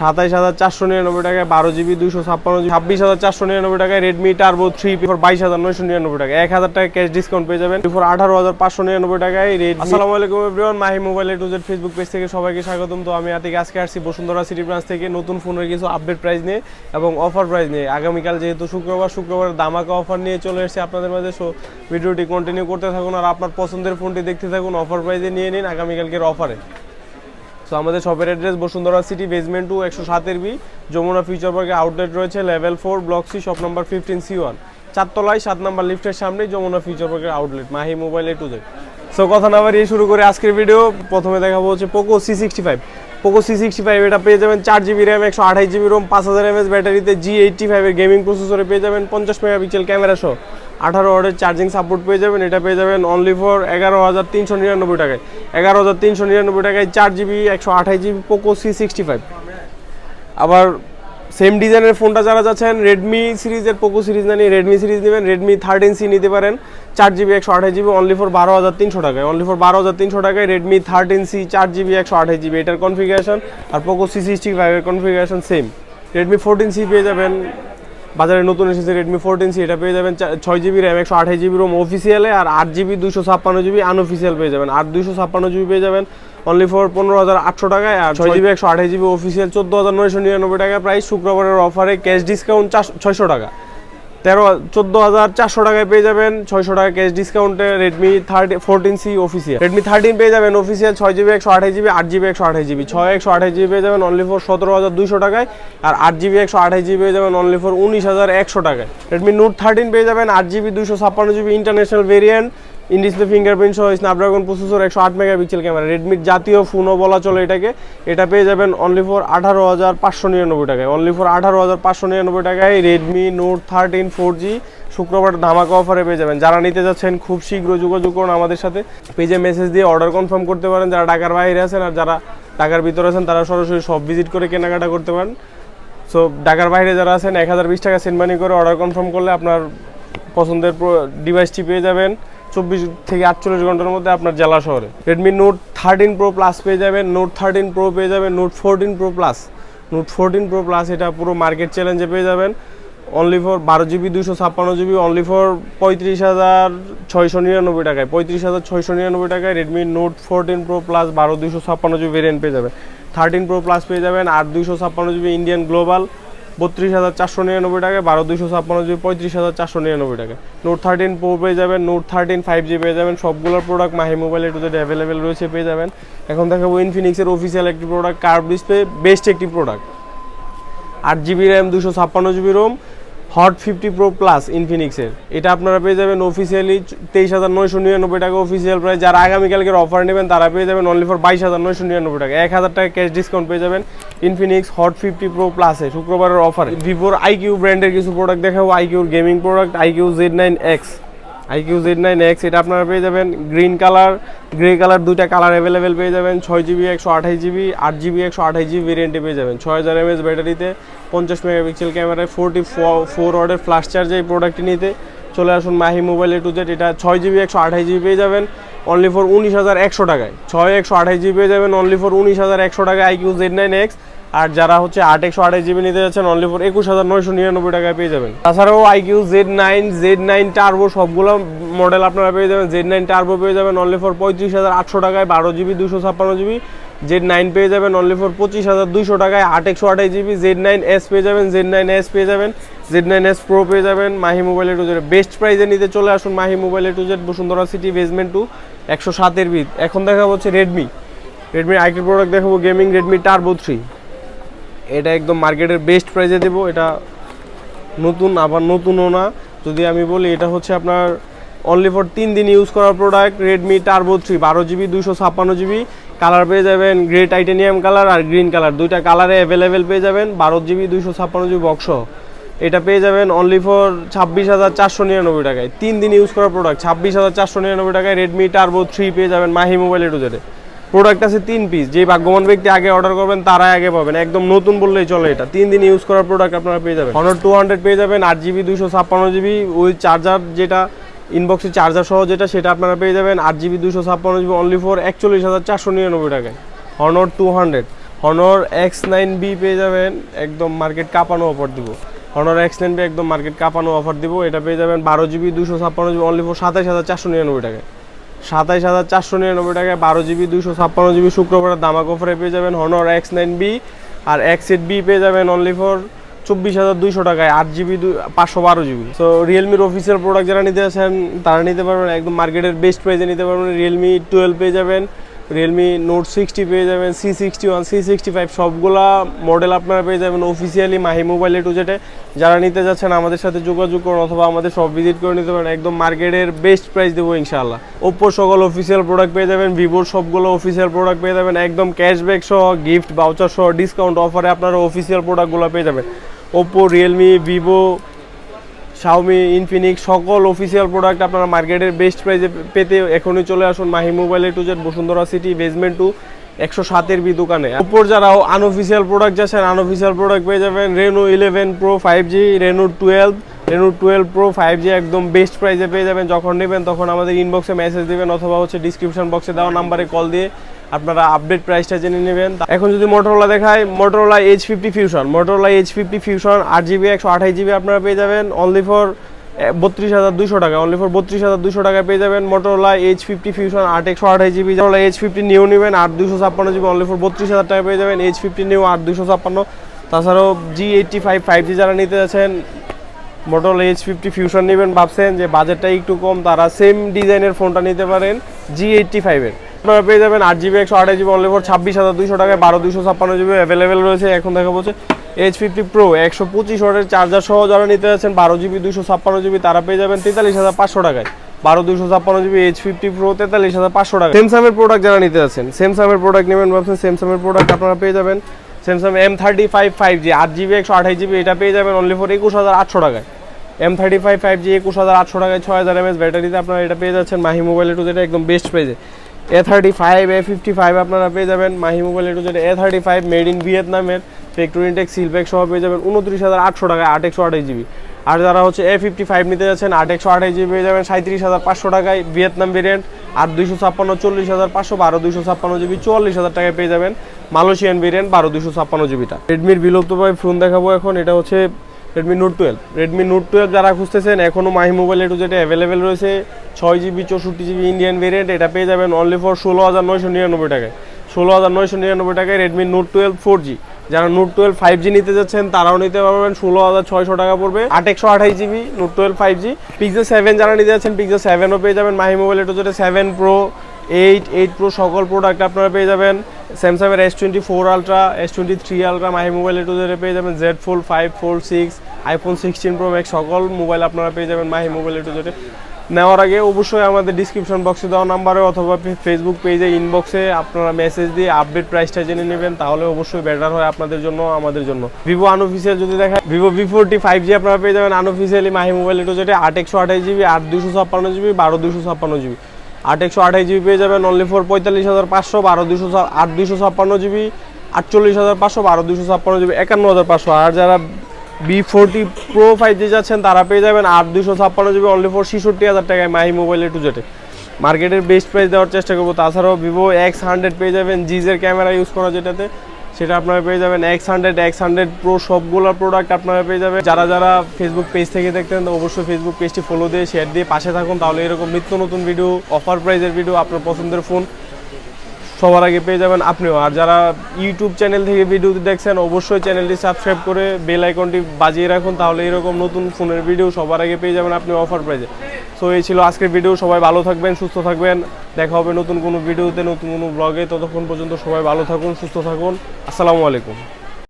27,499 টাকায় 12GB 256GB 26,499 টাকায় Redmi Turbo 3 for 22,999 টাকা 1000 টাকা ক্যাশ ডিসকাউন্ট পেয়ে যাবেন ফর 18,599 টাকায় রেডমি। আসসালামু আলাইকুম everyone, Mahi mobile A to Z Facebook page থেকে সবাইকে স্বাগতম। তো আমি আতিক আজকে আসছি বসুন্ধরা সিটি ব্রাঞ্চ থেকে নতুন ফোনের কিছু আপডেট প্রাইস নিয়ে এবং অফার প্রাইস নিয়ে। আগামীকাল যেহেতু শুক্রবার দামাকা অফার নিয়ে চলে এসেছে আপনাদের মাঝে। সো ভিডিওটি কন্টিনিউ করতে থাকুন আর আপনার পছন্দের ফোনটি দেখতে থাকুন, অফার প্রাইসে নিয়ে নিন আগামীকালকের অফারে। সো আমাদের শপের address Bashundhara city basement 2 107 Jamuna future পার্কে আউটলেট রয়েছে level 4 block C shop number 15C1 চারতলায় 7 নম্বর লিফটের সামনেই যমুনা ফিউচার পার্কের outlet Mahi mobile A to Z. So কথা না বাড়িয়ে শুরু করে আজকের ভিডিও। প্রথমে দেখাবো হচ্ছে পোকো C65। পোকো C65 এটা পেয়ে যাবেন 4GB RAM 128GB Rome 5000 mAh ব্যাটারিতে G85 এর গেমিং প্রসেসরে পেয়ে যাবেন 50 মেগাপিক্সেল ক্যামেরা সহ 18 ওয়াটের চার্জিং সাপোর্ট পেয়ে যাবেন। এটা পেয়ে যাবেন অনলি ফর 11,399 টাকায় 11,399 টাকায় 4GB 128GB পোকো C65। আবার সেম ডিজাইনের ফোনটা যারা যাচ্ছেন রেডমি সিরিজের পোকো সিরিজ না নিয়ে রেডমি সিরিজ নেবেন, রেডমি 13C নিতে পারেন 4GB 128GB অনলি ফর 12,300 টাকায় 12,300 টাকায় রেডমি 13C 4GB 128GB এটার কনফিগারেশন। আর পোকো C65 এর কনফিগারেশন সেম। রেডমি 14C পেয়ে যাবেন, বাজারে নতুন এসেছে রেডমি 14C, এটা পেয়ে যাবেন 6GB র্যাম 128GB রোম অফিসিয়ালে আর 8GB 256GB আনঅফিসিয়াল পেয়ে যাবেন। আর 256GB পেয়ে যাবেন অনলি ফর 15,800 টাকায় আর 6GB 128GB অফিসিয়াল 14,999 টাকা প্রাইস। শুক্রবারের অফারে ক্যাশ ডিসকাউন্ট 600 টাকা 14,400 টাকায় পেয়ে যাবেন 600 টাকা ক্যাশ ডিসকাউন্টে রেডমি 14C অফিসিয়াল। রেডমি 13 পেয়ে যাবেন official 6GB 128GB 8GB 128GB 128GB পেয়ে যাবেন অনলি ফর 17,200 টাকায় আর 8GB 128GB পেয়ে যাবেন অনলি ফর 19,100 টাকায়। রেডমি নোট 13 পেয়ে যাবেন 8GB 256GB international variant in display fingerprint সহ স্ন্যাপড্রাগন প্রসেসর 108 মেগাপিক্সেল ক্যামেরা রেডমির জাতীয় ফোনও বলা চলে এটাকে। এটা পেয়ে যাবেন অনলি ফর 18,599 টাকায় অনলি ফর 18,599 টাকায় রেডমি নোট 13 4G শুক্রবার ধামাকা অফারে পেয়ে যাবেন। যারা নিতে যাচ্ছেন খুব শীঘ্র যোগাযোগ করুন আমাদের সাথে, পেজে মেসেজ দিয়ে অর্ডার কনফার্ম করতে পারেন। যারা ঢাকার বাইরে আছেন আর যারা ঢাকার ভিতরে আছেন তারা সরাসরি সব ভিজিট করে কেনাকাটা করতে পারেন। সো ঢাকার বাইরে যারা আছেন 1020 টাকা সেন্ড মানি করে অর্ডার কনফার্ম করলে আপনার পছন্দের ডিভাইসটি পেয়ে যাবেন 24 থেকে 48 ঘন্টার মধ্যে আপনার জেলা শহরে। রেডমি নোট 13 প্রো প্লাস পেয়ে যাবেন, নোট 13 প্রো পেয়ে যাবেন, note 14 pro plus note 14 pro plus এটা পুরো মার্কেট চ্যালেঞ্জে পেয়ে যাবেন only for 12GB 256GB only for 35,699 টাকায় 35,699 টাকায় Redmi note 14 pro plus 12/256GB variant পেয়ে যাবেন। 13 প্রো প্লাস পেয়ে যাবেন 8/256GB ইন্ডিয়ান গ্লোবাল 32,499 টাকায় 12/256GB 35,499 টাকায়। নোট 13 প্রো পেয়ে যাবেন, নোট 13 5G পেয়ে যাবেন। সবগুলোর product Mahi mobile A to Z available রয়েছে পেয়ে যাবেন। এখন দেখাবো ইনফিনিক্সের অফিসিয়াল একটি প্রোডাক্ট, কার্ভ ডিসপ্লে বেস্ট একটি product 8GB RAM 256GB ROM Hot 50 Pro Plus ইনফিনিক্সের। এটা আপনারা পেয়ে যাবেন অফিসিয়ালি 23,999 টাকা অফিসিয়াল প্রাইস। যারা আগামীকালকের অফার নেবেন তারা পেয়ে যাবেন অনলি ফর 22,999 টাকা 1000 টাকা ক্যাশ ডিসকাউন্ট পেয়ে যাবেন ইনফিনিক্স হট 50 প্রো প্লাসে শুক্রবারের অফারে। ভিভোর আইকিউ ব্র্যান্ডের কিছু প্রোডাক্ট দেখাবো, আইকিউর গেমিং প্রোডাক্ট আইকিউ Z9X এটা আপনারা পেয়ে যাবেন গ্রিন কালার গ্রে কালার দুইটা কালার অ্যাভেলেবেল পেয়ে যাবেন। 6GB 128GB 8GB 128GB ভেরিয়েন্টে পেয়ে যাবেন 6000 mAh ব্যাটারিতে 50 মেগাপিক্সেল ক্যামেরায় 44 ওয়াটের ফ্ল্যাশ চার্জে এই প্রোডাক্টটি নিতে চলে আসুন Mahi mobile A to Z. এটা 6GB 128GB পেয়ে যাবেন অনলি ফর 19,100 টাকায় 128GB পেয়ে যাবেন অনলি ফর 19,100 টাকায় আইকিউ Z9X। আর যারা হচ্ছে 8/128GB নিতে যাচ্ছেন অনলি ফর 21,999 টাকায় পেয়ে যাবেন। তাছাড়াও আইকিউ Z9 টার্বো সবগুলো মডেল আপনারা পেয়ে যাবেন। Z9 টার্বো পেয়ে যাবেন অনলি ফর 35,800 টাকায় 12GB 256GB Z9 পেয়ে যাবেন অনলি ফর 25,200 টাকায় 8/128GB Z9S পেয়ে যাবেন Z9S প্রো পেয়ে যাবেন Mahi mobile A to Z best প্রাইসে নিতে চলে আসুন Mahi mobile A to Z Bashundhara city basement 2 107 বিট। এখন দেখাবো হচ্ছে রেডমি আইকিউ প্রোডাক্ট দেখাবো গেমিং রেডমি টার্বো 3। এটা একদম মার্কেটের বেস্ট প্রাইসে দেবো। এটা নতুন আবার নতুনও না যদি আমি বলি, এটা হচ্ছে আপনার অনলি ফর 3 দিন ইউজ করার product Redmi Turbo 3 12GB 256GB colour পেয়ে যাবেন গ্রে টাইটানিয়াম কালার আর গ্রিন কালার দুইটা কালারে অ্যাভেলেবেল পেয়ে যাবেন 12GB 256GB বক্স। এটা পেয়ে যাবেন অনলি ফর 26,499 টাকায় 3 দিন ইউজ করার প্রোডাক্ট 26,499 টাকায় রেডমি টার্বো 3 পেয়ে যাবেন Mahi mobile A two জেডে। Product আছে 3 পিস, যে ভাগ্যবান ব্যক্তি আগে অর্ডার করবেন তারাই আগে পাবেন, একদম নতুন বললেই চলে। এটা 3 দিন ইউজ করার প্রোডাক্ট আপনারা পেয়ে যাবেন। Honor 200 পেয়ে যাবেন 8GB 256GB ওই চার্জার যেটা ইনবক্সে চার্জার সহ যেটা সেটা আপনারা পেয়ে যাবেন 8GB 256GB অনলি ফর 41,499 টাকায়। Honor 200 হনর X9B পেয়ে যাবেন একদম মার্কেট কাঁপানো অফার দিব। হনর X9B একদম মার্কেট কাঁপানো অফার দিব। এটা পেয়ে যাবেন 12GB 256GB অনলি ফর 27499 টাকায়। 27499 টাকায় 12GB 256GB শুক্রবারের দামাক অফারে পেয়ে যাবেন হনর X9B। আর X8B পেয়ে যাবেন অনলি ফর 24,200 টাকায় 8GB 512GB। So রিয়েলমির official product যারা নিতে আছেন তারা নিতে পারবেন একদম মার্কেটের বেস্ট প্রাইসে নিতে পারবেন। রিয়েলমি 12 পেয়ে যাবেন, রিয়েলমি নোট 60 পেয়ে যাবেন, C61 C65 সবগুলা মডেল আপনারা পেয়ে যাবেন officially Mahi mobile A to Z। যারা নিতে যাচ্ছেন আমাদের সাথে যোগাযোগ করুন অথবা আমাদের সব ভিজিট করে নিতে পারেন, একদম মার্কেটের বেস্ট প্রাইস দেবো ইনশাআল্লাহ। ওপ্পোর সকল অফিসিয়াল প্রোডাক্ট পেয়ে যাবেন, ভিভোর সবগুলো অফিসিয়াল প্রোডাক্ট পেয়ে যাবেন একদম ক্যাশব্যাক সহ, গিফট ভাউচার সহ, ডিসকাউন্ট অফারে আপনারা অফিসিয়াল প্রোডাক্টগুলো পেয়ে যাবেন। Oppo, Realme, Vivo, Xiaomi, Infinix সকল অফিসিয়াল প্রোডাক্ট আপনারা মার্কেটের বেস্ট প্রাইসে পেতে এখনই চলে আসুন Mahi mobile A to Z, Bashundhara city, basement 2, 107 B দোকানে। ওপ্পোর যারা আনঅফিসিয়াল প্রোডাক্ট যাচ্ছেন আনঅফিসিয়াল প্রোডাক্ট পেয়ে যাবেন Reno 11 Pro 5G, Reno 12 Pro 5G একদম বেস্ট প্রাইসে পেয়ে যাবেন। যখন নেবেন তখন আমাদের ইনবক্সে মেসেজ দিবেন অথবা ডিসক্রিপশন বক্সে দেওয়া নাম্বারে কল দিয়ে আপনারা আপডেট প্রাইসটা জেনে নেবেন। এখন যদি মোটরোলা দেখায়, Motorola H50 Fusion, Motorola H50 Fusion 8GB 128GB আপনারা পেয়ে যাবেন অনলি ফর 32,200 টাকা, অনলি ফর 32,200 টাকায় পেয়ে যাবেন Motorola H50 Fusion 8 128GB। Motorola H50 new নেবেন 8256GB অনলি ফর 32,000 টাকা পেয়ে যাবেন H50 নিউ 8256। তাছাড়াও G85 5G যারা নিতে যাচ্ছেন মোটরোলা H50 Fusion নেবেন ভাবছেন যে বাজেটটা একটু কম, তারা সেম ডিজাইনের ফোনটা নিতে পারেন G85 এর। আপনারা পেয়ে যাবেন 8GB 128GB অনলি ফর 26,200 টাকায় 12,256GB অ্যাভেলেবেল রয়েছে। এখন দেখা বলছে H50 Pro 125 ওয়াটের চার্জার সহ যারা নিতে যাচ্ছেন 12GB 256GB তারা পেয়ে যাবেন 43,500 টাকায় 12,256GB H50 Pro 43,500 টাকা। স্যামসাংয়ের প্রোডাক্ট যারা নিতে যাচ্ছেন, স্যামসাংয়ের প্রোডাক্ট নেবেন ভাবছেন, স্যামসাংয়ের প্রোডাক্ট আপনারা পেয়ে যাবেন Samsung M35 5G 8GB 128GB এটা পেয়ে যাবেন অনলি ফর 21,800 টাকায়। M35 5G 21,800 টাকায় 6000 mAh ব্যাটারিতে আপনারা এটা পেয়ে যাচ্ছেন Mahi mobile A to Z একদম বেস্ট প্রাইসে। A35 A55 আপনারা পেয়ে যাবেন Mahi mobile A to Z A35 made in ভিয়েতনামের ফ্যাক্টরি ইনটেক সিলপ্যাক সহ পেয়ে যাবেন 29,800 টাকায় 8 128GB। আর যারা A55 নিতে যাচ্ছেন 8 128GB পেয়ে যাবেন 37,500 টাকায় ভিয়েতনাম ভেরিয়েন্ট। আর 256 40,500 12,256GB 44,000 টাকায় পেয়ে যাবেন মালয়েশিয়ান ভেরিয়েন্ট 12,256GBটা। রেডমির বিলুপ্তপ্রায় ফোন দেখাবো এখন, এটা হচ্ছে রেডমি নোট 12। রেডমি নোট 12 যারা খুঁজতেছেন এখনও Mahi mobile A to Z available রয়েছে 6GB 64GB ইন্ডিয়ান ভেরিয়েন্ট এটা পেয়ে যাবেন অনলি ফর 16,999 টাকায়। 16,999 টাকায় রেডমি নোট 12 4G। যারা নোট 12 5G নিতে যাচ্ছেন তারাও নিতে পারবেন 16,600 টাকা পড়বে 8 128GB নোট 12 5G। Pixel 7 যারা নিতে যাচ্ছেন Pixel 7ও পেয়ে যাবেন Mahi mobile A to Z 7 Pro 8 Pro সকল প্রোডাক্ট আপনারা পেয়ে যাবেন। স্যামসাংয়ের S24 Ultra S23 Ultra Mahi mobile A to Z পেয়ে যাবেন, Z Fold 5 Fold 6 iPhone 16 Pro Max সকল মোবাইল আপনারা পেয়ে যাবেন Mahi mobile A to Z। নেওয়ার আগে অবশ্যই আমাদের ডিসক্রিপশন বক্সে দেওয়া নাম্বারে অথবা ফেসবুক পেজে ইনবক্সে আপনারা মেসেজ দিয়ে আপডেট প্রাইসটা জেনে নেবেন, তাহলে অবশ্যই বেটার হয় আপনাদের জন্য আমাদের জন্য। ভিভো আনঅফিসিয়াল যদি দেখায়, ভিভো V40 5G আপনারা পেয়ে যাবেন unofficially Mahi mobile A to Z 8 128GB 8,256GB 12,256GB। 8 128GB পেয়ে যাবেন অনলি ফর 45,500 8,256GB 48,500 12,256GB 51,500। আর যারা B40 Pro 5G যাচ্ছেন তারা পেয়ে যাবেন 8,256GB অনলি ফর 66,000 টাকায় Mahi mobile A to Z। মার্কেটের বেস্ট প্রাইস দেওয়ার চেষ্টা করবো। তাছাড়াও ভিভো X100 পেয়ে যাবেন জিজের ক্যামেরা ইউজ করা যেটাতে, সেটা আপনারা পেয়ে যাবেন X100 Pro সবগুলো প্রোডাক্ট আপনারা পেয়ে যাবেন। যারা যারা ফেসবুক পেজ থেকে দেখতেন অবশ্যই ফেসবুক পেজটি ফলো দিয়ে শেয়ার দিয়ে পাশে থাকুন, তাহলে এরকম নিত্য নতুন ভিডিও অফার প্রাইজের ভিডিও আপনার পছন্দের ফোন সবার আগে পেয়ে যাবেন আপনিও। আর যারা ইউটিউব চ্যানেল থেকে ভিডিওটি দেখছেন অবশ্যই চ্যানেলটি সাবস্ক্রাইব করে বেল আইকনটি বাজিয়ে রাখুন, তাহলে এরকম নতুন ফোনের ভিডিও সবার আগে পেয়ে যাবেন আপনি অফার প্রাইজে। সো এই ছিল আজকের ভিডিও, সবাই ভালো থাকবেন সুস্থ থাকবেন, দেখা হবে নতুন কোনো ভিডিওতে নতুন কোনো ব্লগে। ততক্ষণ পর্যন্ত সবাই ভালো থাকুন সুস্থ থাকুন, আসসালামু আলাইকুম।